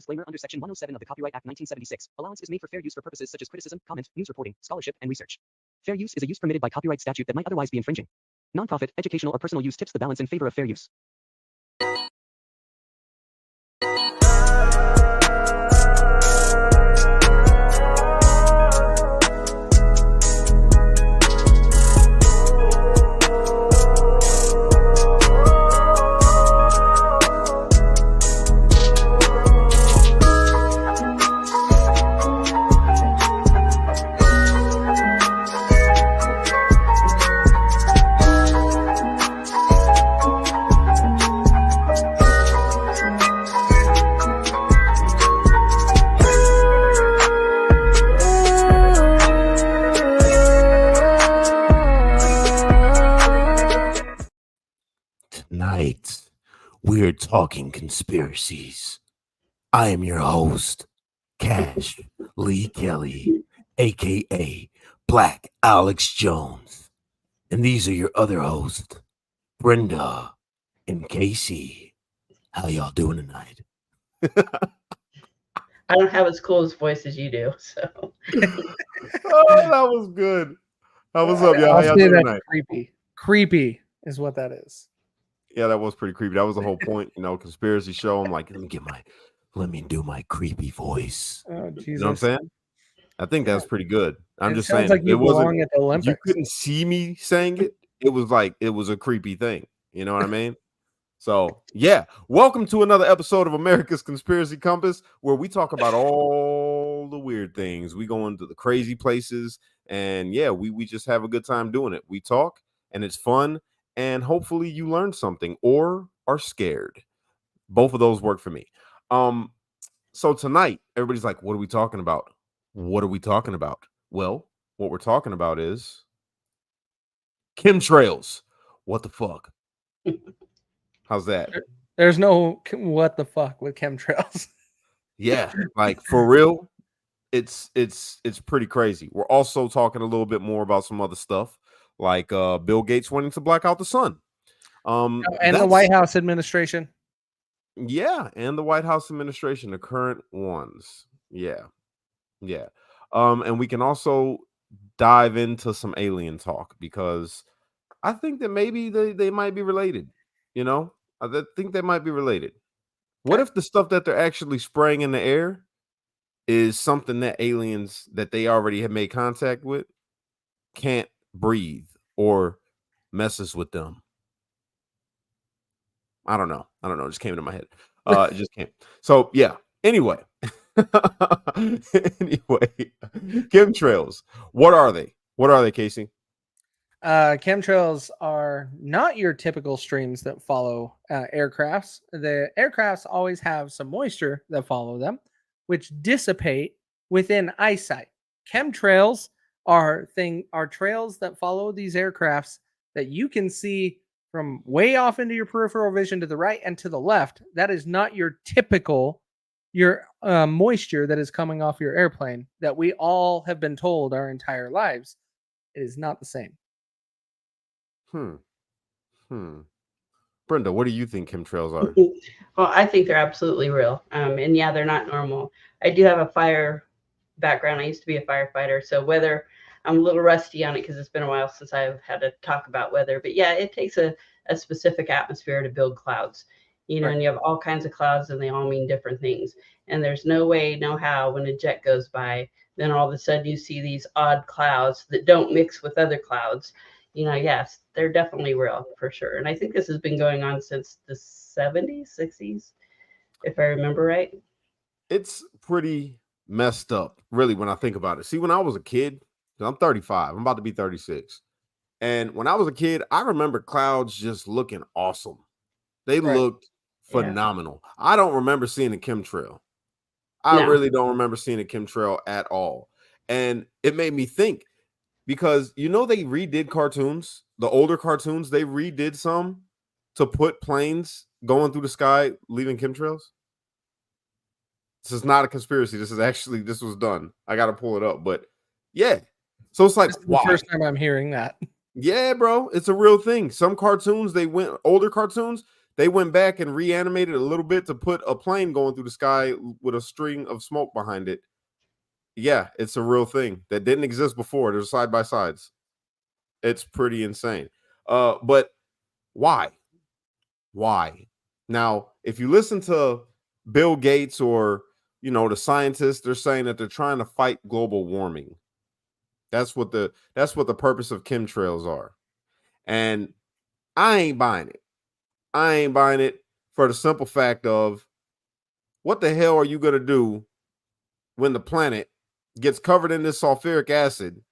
disclaimer under Section 107 of the Copyright Act 1976. Allowance is made for fair use for purposes such as criticism, comment, news reporting, scholarship, and research. Fair use is a use permitted by copyright statute that might otherwise be infringing. Nonprofit, educational, or personal use tips the balance in favor of fair use. Tonight, we're talking conspiracies. I am your host, Cash Lee Kelly, aka Black Alex Jones. And these are your other hosts, Brenda and Casey. How y'all doing tonight? I don't have as cool as voice as you do, so. Oh, that was good. What's up, y'all? How y'all doing tonight? Creepy is what that is. Yeah, that was pretty creepy. That was the whole point, conspiracy show. I'm like, let me do my creepy voice. Oh, Jesus. You know what I'm saying? I think that's pretty good. I'm just saying, sounds like you belong at the Olympics. You couldn't see me saying it. It was like it was a creepy thing. You know what I mean? So yeah, welcome to another episode of America's Conspiracy Compass, where we talk about all the weird things. We go into the crazy places, and yeah, we just have a good time doing it. We talk, and it's fun. And hopefully you learn something or are scared. Both of those work for me. So tonight, everybody's like, what are we talking about? What are we talking about? Well, what we're talking about is chemtrails. What the fuck? How's that? There's no what the fuck with chemtrails. Yeah, like for real, it's pretty crazy. We're also talking a little bit more about some other stuff. Like Bill Gates wanting to black out the sun. And the White House administration. Yeah, and the White House administration, the current ones. Yeah. And we can also dive into some alien talk because I think that maybe they might be related. I think they might be related. What if the stuff that they're actually spraying in the air is something that aliens that they already have made contact with can't breathe or messes with them? I don't know. It just came into my head. It just came. So yeah. Anyway, chemtrails. What are they, Casey? Chemtrails are not your typical streams that follow aircrafts. The aircrafts always have some moisture that follow them, which dissipate within eyesight. Chemtrails are trails that follow these aircrafts that you can see from way off into your peripheral vision to the right and to the left. That is not your typical moisture that is coming off your airplane that we all have been told our entire lives. It is not the same. Brenda, what do you think chemtrails are? Well, I think they're absolutely real. And yeah, they're not normal. I do have a fire background. I used to be a firefighter, so weather, I'm a little rusty on it because it's been a while since I've had to talk about weather. But yeah, it takes a specific atmosphere to build clouds. Right. And you have all kinds of clouds and they all mean different things. And there's no way, no how, when a jet goes by, then all of a sudden you see these odd clouds that don't mix with other clouds. Yes, they're definitely real for sure. And I think this has been going on since the 70s, 60s, if I remember right. It's pretty messed up, really, when I think about it. See, when I was a kid, I'm 35, I'm about to be 36. And when I was a kid, I remember clouds just looking awesome. They looked phenomenal. Yeah. I don't remember seeing a chemtrail. I really don't remember seeing a chemtrail at all. And it made me think, because they redid cartoons, the older cartoons, they redid some to put planes going through the sky, leaving chemtrails. This is not a conspiracy. This was done. I got to pull it up, but yeah. So it's like, the first time I'm hearing that. Yeah, bro, it's a real thing. Some cartoons, older cartoons, They went back and reanimated a little bit to put a plane going through the sky with a string of smoke behind it. Yeah, it's a real thing that didn't exist before. There's side by sides. It's pretty insane. But why? Why? Now, if you listen to Bill Gates or the scientists, they're saying that they're trying to fight global warming. That's what the purpose of chemtrails are. And I ain't buying it. I ain't buying it for the simple fact of what the hell are you going to do when the planet gets covered in this sulfuric acid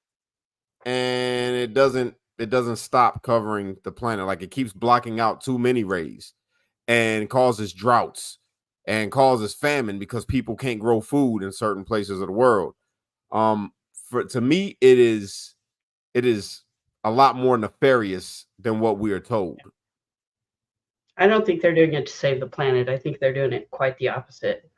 and it doesn't stop covering the planet? Like, it keeps blocking out too many rays and causes droughts and causes famine because people can't grow food in certain places of the world. To me, it is a lot more nefarious than what we are told. I don't think they're doing it to save the planet. I think they're doing it quite the opposite.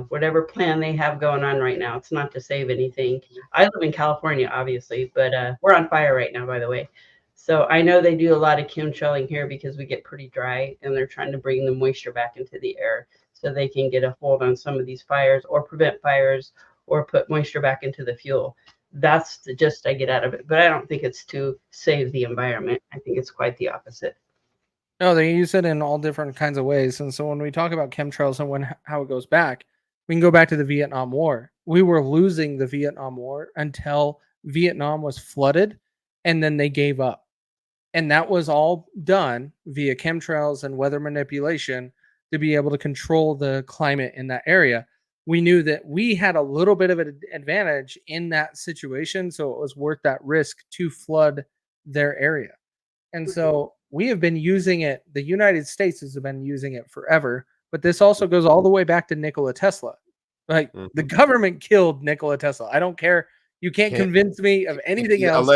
Whatever plan they have going on right now, it's not to save anything. I live in California, obviously, but we're on fire right now, by the way. So I know they do a lot of chemtrailing here because we get pretty dry, and they're trying to bring the moisture back into the air so they can get a hold on some of these fires or prevent fires or put moisture back into the fuel. That's the gist I get out of it. But I don't think it's to save the environment. I think it's quite the opposite. No, they use it in all different kinds of ways. And so when we talk about chemtrails and how it goes back, we can go back to the Vietnam War. We were losing the Vietnam War until Vietnam was flooded, and then they gave up. And that was all done via chemtrails and weather manipulation to be able to control the climate in that area. We knew that we had a little bit of an advantage in that situation, so it was worth that risk to flood their area. And so we have been using it. The United States has been using it forever, but this also goes all the way back to Nikola Tesla. Like, the government killed Nikola Tesla. I don't care. You can't convince me of anything else.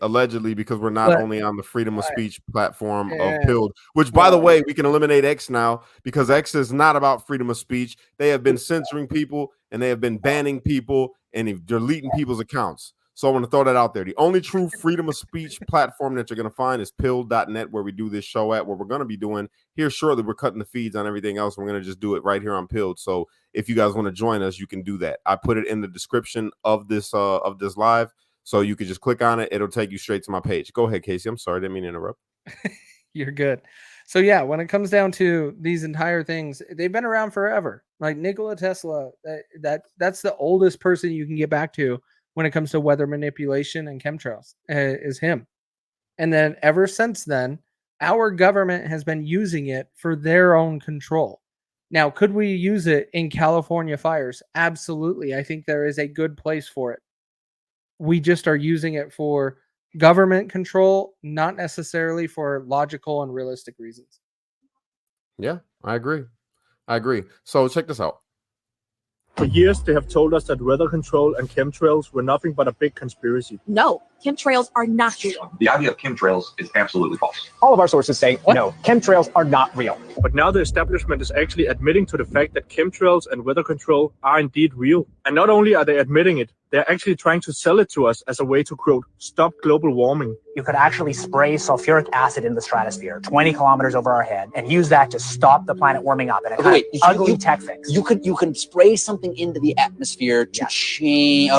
Allegedly, because we're not only on the freedom of speech platform of Pilled, which, by the way, we can eliminate X now because X is not about freedom of speech. They have been censoring people and they have been banning people and deleting people's accounts. So I want to throw that out there. The only true freedom of speech platform that you're going to find is pilled.net, where we do this show at, where we're going to be doing here shortly. We're cutting the feeds on everything else. We're going to just do it right here on Pilled. So if you guys want to join us, you can do that. I put it in the description of this live, so you can just click on it. It'll take you straight to my page. Go ahead, Casey. I'm sorry, didn't mean to interrupt. You're good. So yeah, when it comes down to these entire things, they've been around forever. Like Nikola Tesla, that's the oldest person you can get back to when it comes to weather manipulation and chemtrails, is him. And then ever since then, our government has been using it for their own control. Now, could we use it in California fires? Absolutely. I think there is a good place for it. We just are using it for government control, not necessarily for logical and realistic reasons. Yeah, I agree. So check this out. For years, they have told us that weather control and chemtrails were nothing but a big conspiracy. No, chemtrails are not real. The idea of chemtrails is absolutely false. All of our sources say, no, chemtrails are not real. But now the establishment is actually admitting to the fact that chemtrails and weather control are indeed real. And not only are they admitting it, they're actually trying to sell it to us as a way to, quote, stop global warming. You could actually spray sulfuric acid in the stratosphere 20 kilometers over our head and use that to stop the planet warming up. And ugly tech fix. You can spray something into the atmosphere to change.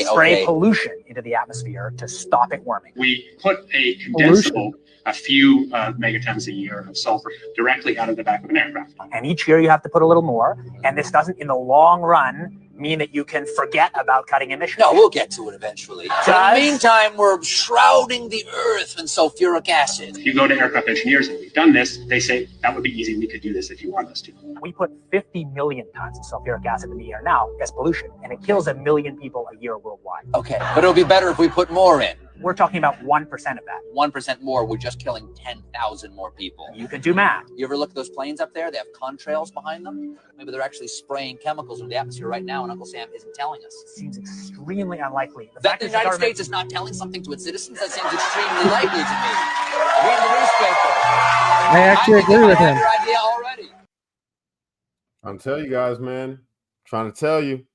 Spray pollution into the atmosphere to stop it warming. We put a condensable, a few megatons a year of sulfur directly out of the back of an aircraft. And each year you have to put a little more. And this doesn't, in the long run, mean that you can forget about cutting emissions. No, we'll get to it eventually. But in the meantime, we're shrouding the earth in sulfuric acid. If you go to aircraft engineers and we've done this, they say that would be easy. We could do this if you want us to. We put 50 million tons of sulfuric acid in the air now as pollution, and it kills 1 million people a year worldwide. Okay, but it'll be better if we put more in. We're talking about 1% of that. 1% more, we're just killing 10,000 more people. You can do math. You ever look at those planes up there? They have contrails behind them. Maybe they're actually spraying chemicals into the atmosphere right now, and Uncle Sam isn't telling us. It seems extremely unlikely. That the United States is not telling something to its citizens? That seems extremely likely to me. Read the newspaper. I actually agree with him. Idea already. I'm telling you guys, man. Trying to tell you.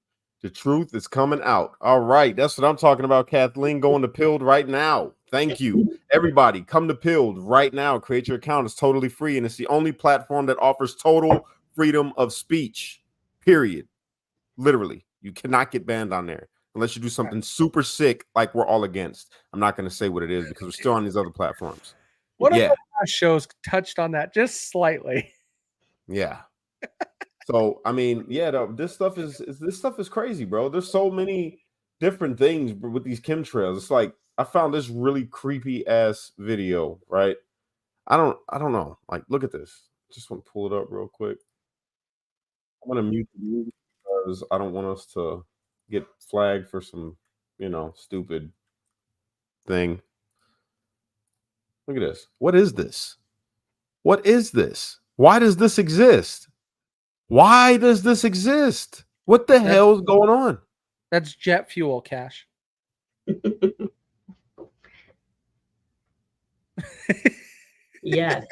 The truth is coming out. All right. That's what I'm talking about, Kathleen. Going to Pilled right now. Thank you. Everybody, come to Pilled right now. Create your account. It's totally free, and it's the only platform that offers total freedom of speech. Period. Literally, you cannot get banned on there unless you do something super sick, like we're all against. I'm not going to say what it is because we're still on these other platforms. One of Yeah, the last shows touched on that just slightly. yeah. So I mean, yeah, this stuff is crazy, bro. There's so many different things with these chemtrails. It's like I found this really creepy ass video, right? I don't know. Like, look at this. Just want to pull it up real quick. I'm gonna mute the music because I don't want us to get flagged for some, stupid thing. Look at this. What is this? What is this? Why does this exist? Why does this exist? What the hell is going on? That's jet fuel, Cash. Yes.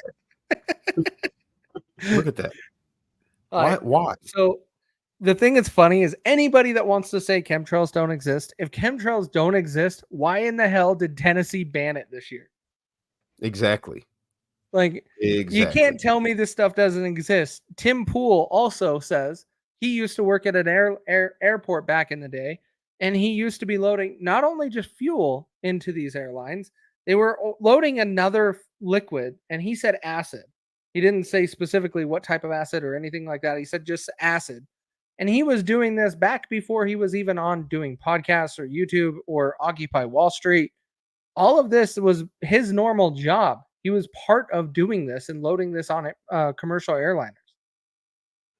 Look at that. Why? So the thing that's funny is anybody that wants to say chemtrails don't exist, if chemtrails don't exist, why in the hell did Tennessee ban it this year? Exactly. Like, you can't tell me this stuff doesn't exist. Tim Pool also says he used to work at an airport back in the day, and he used to be loading not only just fuel into these airlines, they were loading another liquid, and he said acid. He didn't say specifically what type of acid or anything like that. He said just acid. And he was doing this back before he was even on doing podcasts or YouTube or Occupy Wall Street. All of this was his normal job. He was part of doing this and loading this on commercial airliners.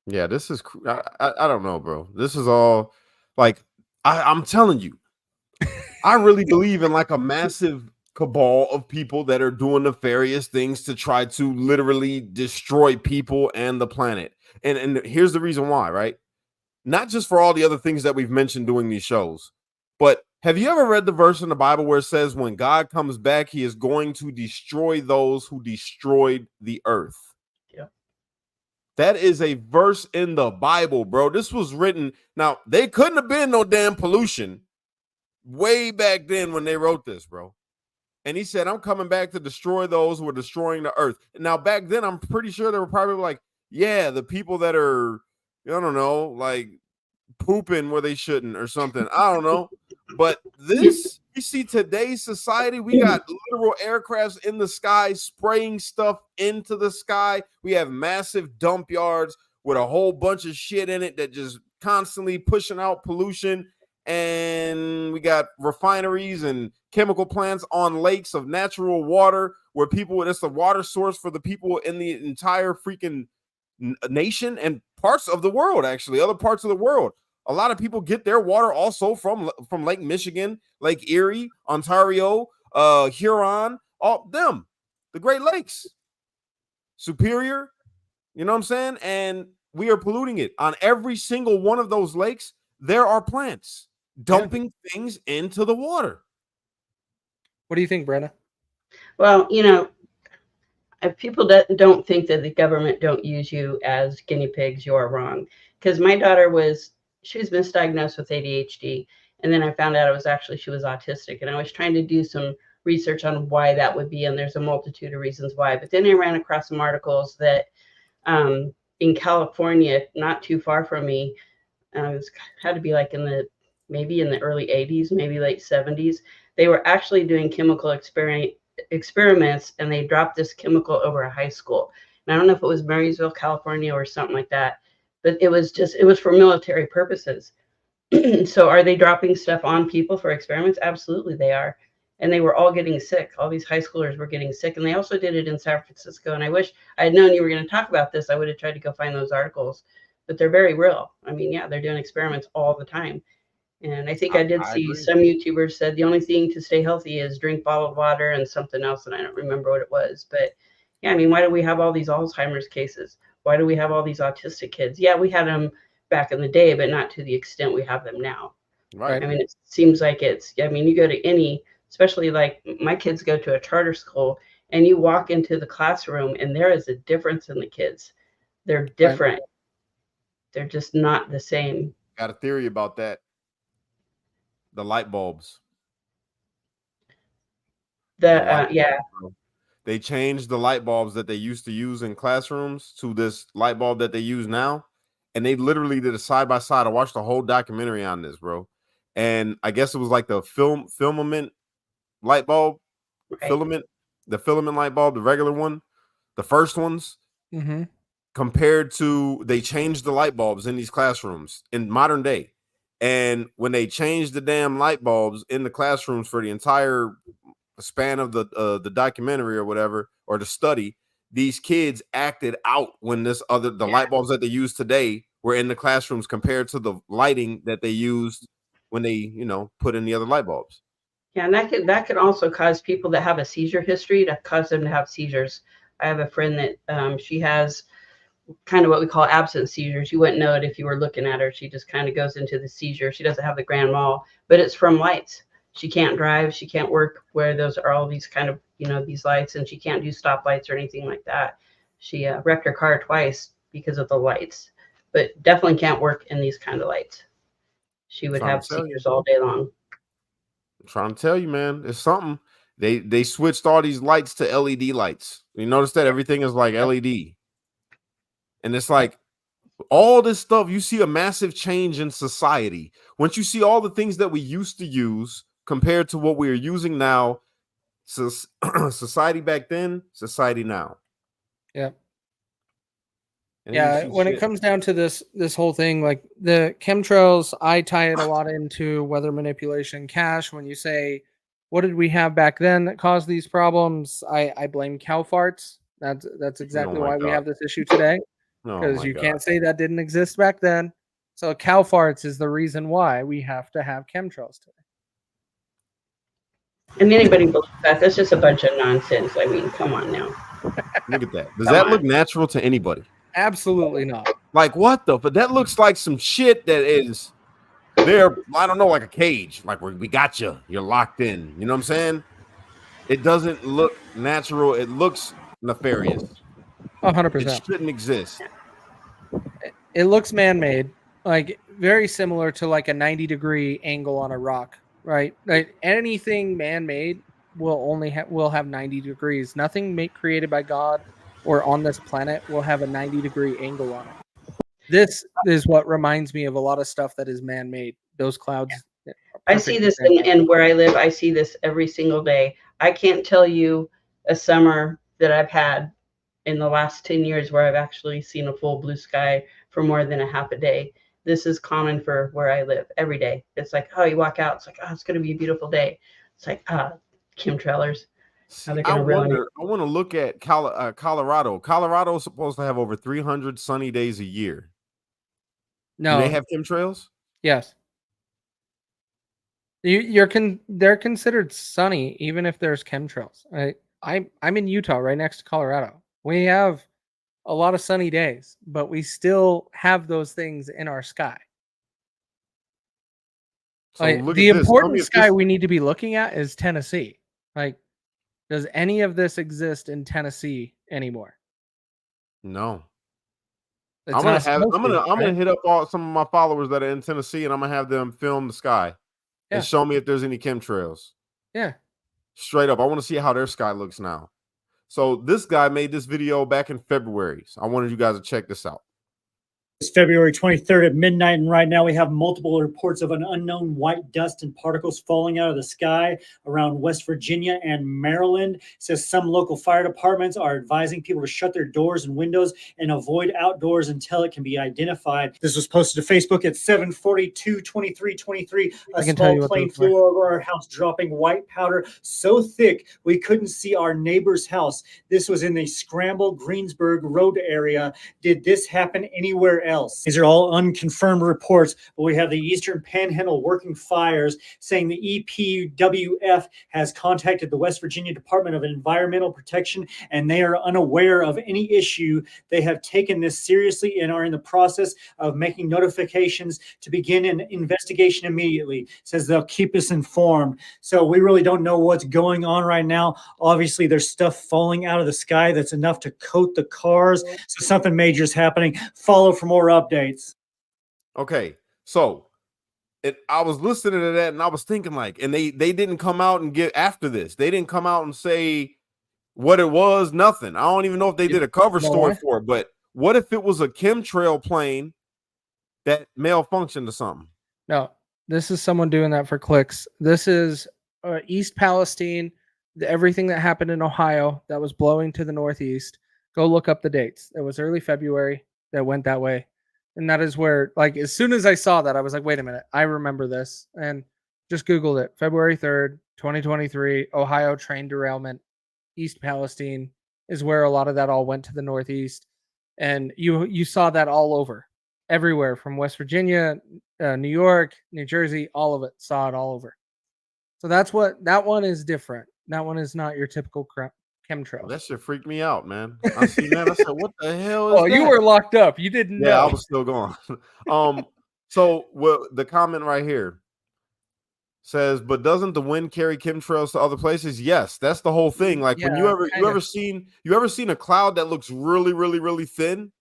Yeah, this is I don't know, bro. This is all like I'm telling you, I really believe in like a massive cabal of people that are doing nefarious things to try to literally destroy people and the planet. And here's the reason why, right? Not just for all the other things that we've mentioned doing these shows, but have you ever read the verse in the Bible where it says when God comes back, he is going to destroy those who destroyed the earth? Yeah. That is a verse in the Bible, bro. This was written. Now, they couldn't have been no damn pollution way back then when they wrote this, bro. And he said, I'm coming back to destroy those who are destroying the earth. Now, back then, I'm pretty sure they were probably like, yeah, the people that are, I don't know, like pooping where they shouldn't or something. I don't know. But this, you see, today's society, we got literal aircrafts in the sky spraying stuff into the sky. We have massive dump yards with a whole bunch of shit in it that just constantly pushing out pollution. And we got refineries and chemical plants on lakes of natural water where people, that's the water source for the people in the entire freaking nation and parts of the world, actually, other parts of the world. A lot of people get their water also from Lake Michigan, Lake Erie, Ontario, Huron, all them, the Great Lakes, Superior, you know what I'm saying? And we are polluting it. On every single one of those lakes, there are plants dumping things into the water. What do you think, Brenna? Well, if people don't think that the government don't use you as guinea pigs, you're wrong. Because my daughter she was misdiagnosed with ADHD. And then I found out she was autistic. And I was trying to do some research on why that would be. And there's a multitude of reasons why. But then I ran across some articles that in California, not too far from me, it had to be like maybe in the early 80s, maybe late 70s, they were actually doing chemical experiments, and they dropped this chemical over a high school. And I don't know if it was Marysville, California or something like that, but it was for military purposes. So are they dropping stuff on people for experiments? Absolutely they are. And they were all getting sick. All these high schoolers were getting sick, and they also did it in San Francisco. And I wish I had known you were going to talk about this. I would have tried to go find those articles, but they're very real. I mean, yeah, they're doing experiments all the time. And I think I did see agree. some YouTubers said the only thing to stay healthy is drink bottled water and something else, and I don't remember what it was. But yeah, I mean, why do we have all these Alzheimer's cases? Why do we have all these autistic kids? Yeah, we had them back in the day, but not to the extent we have them now. Right. I mean, it seems like you go to especially like my kids go to a charter school, and you walk into the classroom and there is a difference in the kids. They're different. Right. They're just not the same. Got a theory about that. The light bulbs. Yeah. They changed the light bulbs that they used to use in classrooms to this light bulb that they use now. And they literally did a side by side. I watched the whole documentary on this, bro. And I guess it was like the filament light bulb, Right. the filament light bulb, the regular one, the first ones, Mm-hmm. compared to they changed the light bulbs in these classrooms in modern day. And when they changed the damn light bulbs in the classrooms for the entire span of the documentary or whatever, or the study, these kids acted out when the light bulbs that they use today were in the classrooms compared to the lighting that they used when they, put in the other light bulbs. Yeah, and that could also cause people that have a seizure history to cause them to have seizures. I have a friend that she has kind of what we call absent seizures. You wouldn't know it if you were looking at her. She just kind of goes into the seizure. She doesn't have the grand mal, but it's from lights. She can't drive. She can't work where those are all these kind of, these lights, and she can't do stoplights or anything like that. She wrecked her car twice because of the lights, but definitely can't work in these kind of lights. She would have seizures all day long. I'm trying to tell you, man, it's something. They switched all these lights to LED lights. You notice that everything is like LED. And it's like all this stuff, you see a massive change in society. Once you see all the things that we used to use compared to what we are using now, society back then, society now. Yeah. Yeah, when it comes down to this whole thing, like the chemtrails, I tie it a lot into weather manipulation. Cash, when you say, what did we have back then that caused these problems? I blame cow farts. That's exactly why we have this issue today. Because you can't say that didn't exist back then. So cow farts is the reason why we have to have chemtrails today. And anybody believes that? That's just a bunch of nonsense. I mean, come on now. Look at that. Does that look natural to anybody? Absolutely not. Like what the? But that looks like some shit that is there. I don't know, like a cage. Like we got you. You're locked in. You know what I'm saying? It doesn't look natural. It looks nefarious. 100%. It shouldn't exist. It looks man-made, like very similar to like a 90-degree angle on a rock, right? Like anything man-made will have 90 degrees. Nothing created by God or on this planet will have a 90-degree angle on it. This is what reminds me of a lot of stuff that is man-made. Those clouds. Yeah. I see this in where I live. I see this every single day. I can't tell you a summer that I've had in the last 10 years where I've actually seen a full blue sky for more than a half a day. This is common for where I live every day. It's like, oh, you walk out, it's like, oh, it's going to be a beautiful day. It's like, chemtrailers. I want to look at Colorado. Colorado is supposed to have over 300 sunny days a year. No. Do they have chemtrails? Yes. They're considered sunny even if there's chemtrails. I'm in Utah, right next to Colorado. We have a lot of sunny days, but we still have those things in our sky. So the important sky we need to be looking at is Tennessee. Like, does any of this exist in Tennessee anymore? No. I'm gonna hit up some of my followers that are in Tennessee, and I'm gonna have them film the sky and show me if there's any chemtrails. Yeah. Straight up, I want to see how their sky looks now. So this guy made this video back in February. So I wanted you guys to check this out. It's February 23rd at midnight, and right now we have multiple reports of an unknown white dust and particles falling out of the sky around West Virginia and Maryland. It says some local fire departments are advising people to shut their doors and windows and avoid outdoors until it can be identified. This was posted to Facebook at 7:42:23:23. A small plane flew over our house, dropping white powder so thick we couldn't see our neighbor's house. This was in the Scramble Greensburg Road area. Did this happen anywhere else? These are all unconfirmed reports, but we have the Eastern Panhandle Working Fires saying the EPWF has contacted the West Virginia Department of Environmental Protection, and they are unaware of any issue. They have taken this seriously and are in the process of making notifications to begin an investigation immediately. It says they'll keep us informed. So we really don't know what's going on right now. Obviously, there's stuff falling out of the sky that's enough to coat the cars. So something major is happening. Follow for more updates. Okay, so I was listening to that and I was thinking like, and they didn't come out and get after this. They didn't come out and say what it was, nothing. I don't even know if they did a cover story for it, but what if it was a chemtrail plane that malfunctioned or something? No, this is someone doing that for clicks. This is East Palestine, everything that happened in Ohio that was blowing to the northeast. Go look up the dates. It was early February that went that way. And that is where, like, as soon as I saw that, I was like, wait a minute, I remember this. And just Googled it. February 3rd, 2023, Ohio train derailment, East Palestine is where a lot of that all went to the northeast. And you saw that all over, everywhere from West Virginia, New York, New Jersey, all of it, saw it all over. So that one is different. That one is not your typical chemtrails. That shit freaked me out, man. I see that. I said, what the hell is that? You were locked up. You didn't know. Yeah, I was still going. So the comment right here says, but doesn't the wind carry chemtrails to other places? Yes, that's the whole thing. Like when you ever seen a cloud that looks really, really, really thin?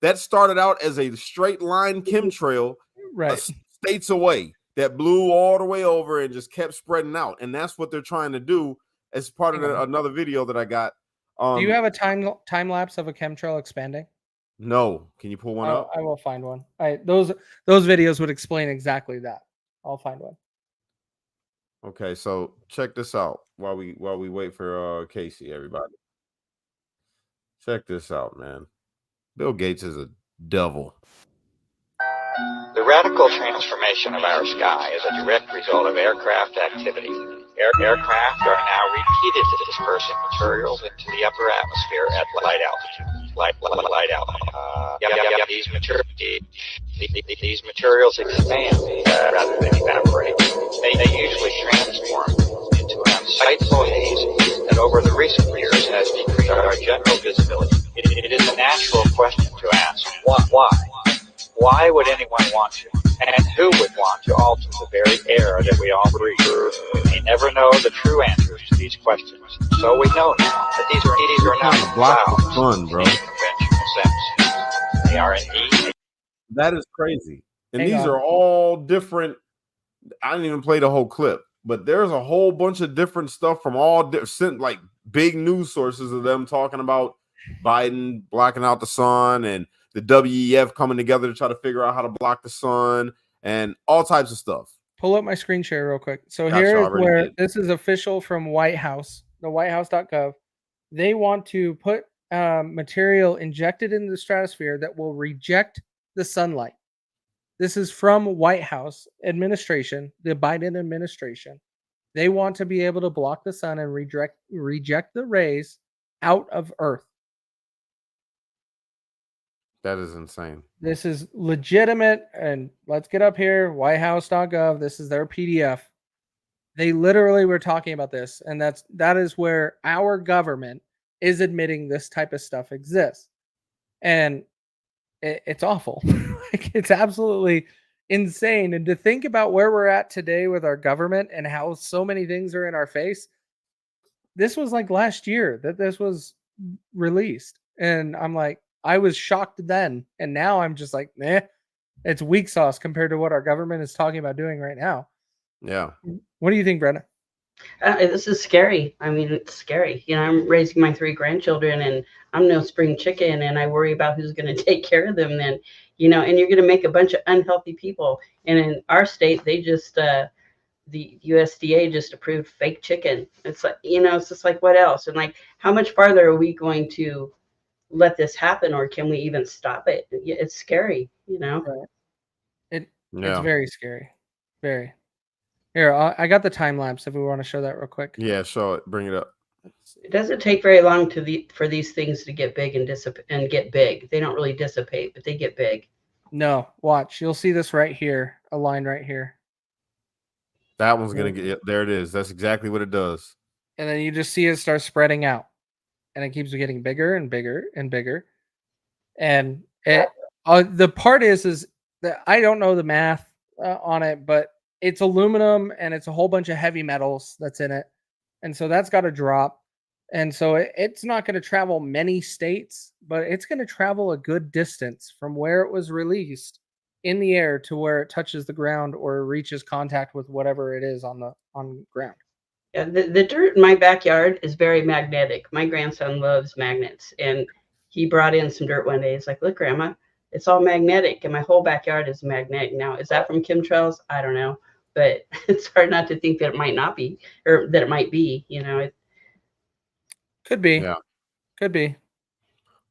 That started out as a straight line chemtrail, right, states away, that blew all the way over and just kept spreading out. And that's what they're trying to do as part of another video that I got. Do you have a time lapse of a chemtrail expanding? No. Can you pull one up? I will find one. Those videos would explain exactly that. I'll find one. Okay, so check this out while we wait for Casey, everybody. Check this out, man. Bill Gates is a devil. The radical transformation of our sky is a direct result of aircraft activity. Aircraft are now repeatedly dispersing materials into the upper atmosphere at light altitude. Light altitude. These materials expand rather than evaporate. They usually transform into an unsightful haze that over the recent years has decreased our general visibility. It is a natural question to ask. Why? Why would anyone want to? And who would want to alter the very air that we all breathe? We never know the true answers to these questions. So we know now that these are not clouds fun, bro. in conventional sense. They are indeed. That is crazy. And these are all different. I didn't even play the whole clip, but there's a whole bunch of different stuff from all different, like big news sources of them talking about Biden blocking out the sun and the WEF coming together to try to figure out how to block the sun and all types of stuff. Pull up my screen share real quick. So here is where this is official from White House, the whitehouse.gov. They want to put material injected in the stratosphere that will reject the sunlight. This is from White House administration, the Biden administration. They want to be able to block the sun and reject the rays out of Earth. That is insane. This is legitimate, and let's get up here, whitehouse.gov. This is their PDF. They literally were talking about this, and that is where our government is admitting this type of stuff exists. And it's awful. Like, it's absolutely insane. And to think about where we're at today with our government and how so many things are in our face, this was like last year that this was released. And I'm like, I was shocked then, and now I'm just like, it's weak sauce compared to what our government is talking about doing right now. Yeah. What do you think, Brenda? This is scary. I mean, it's scary. You know, I'm raising my 3 grandchildren, and I'm no spring chicken, and I worry about who's going to take care of them then, you know, and you're going to make a bunch of unhealthy people. And in our state, they just, the USDA just approved fake chicken. It's like, you know, it's just like, what else? And like, how much farther are we going to let this happen, or can we even stop it? It's scary, you know. It's very scary. Very. Here, I got the time lapse if we want to show that real quick. Yeah, show it. Bring it up. It doesn't take very long for these things to get big and get big. They don't really dissipate, but they get big. No, watch. You'll see this right here, a line right here. That one's gonna get there. It is. That's exactly what it does. And then you just see it start spreading out. And it keeps getting bigger and bigger and bigger. And the part is that I don't know the math on it, but it's aluminum and it's a whole bunch of heavy metals that's in it. And so that's got to drop. And so it's not going to travel many states, but it's going to travel a good distance from where it was released in the air to where it touches the ground or reaches contact with whatever it is on the ground. Yeah, the dirt in my backyard is very magnetic. My grandson loves magnets, and he brought in some dirt one day. He's like, "Look, Grandma, it's all magnetic, and my whole backyard is magnetic." Now, is that from chemtrails? I don't know, but it's hard not to think that it might not be, or that it might be. You know, Could be. Yeah. Could be. I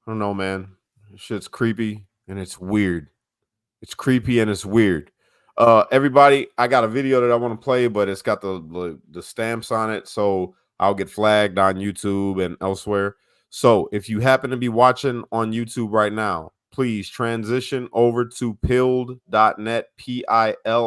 don't know, man. This shit's creepy and it's weird. It's creepy and it's weird. Everybody, I got a video that I want to play, but it's got the stamps on it, so I'll get flagged on YouTube and elsewhere. So if you happen to be watching on YouTube right now, please transition over to pilled.net, PILLED.net.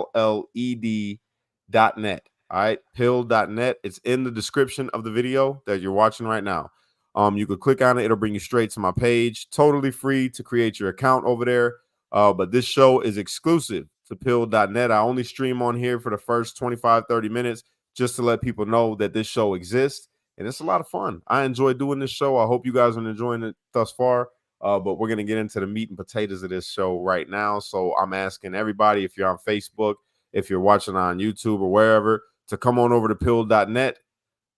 All right, pilled.net. It's in the description of the video that you're watching right now. You could click on it, it'll bring you straight to my page. Totally free to create your account over there. But this show is exclusive to pilled.net. I only stream on here for the first 25-30 minutes just to let people know that this show exists, and it's a lot of fun. I enjoy doing this show. I hope you guys are enjoying it thus far. But we're going to get into the meat and potatoes of this show right now. So I'm asking everybody, if you're on Facebook, if you're watching on YouTube or wherever, to come on over to pilled.net.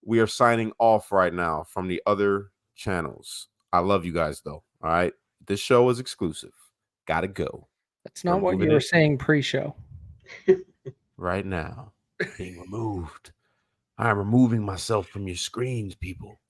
We are signing off right now from the other channels. I love you guys, though. All right. This show is exclusive. Gotta go. That's not what you were saying pre-show. Right now, being removed. I'm removing myself from your screens, people.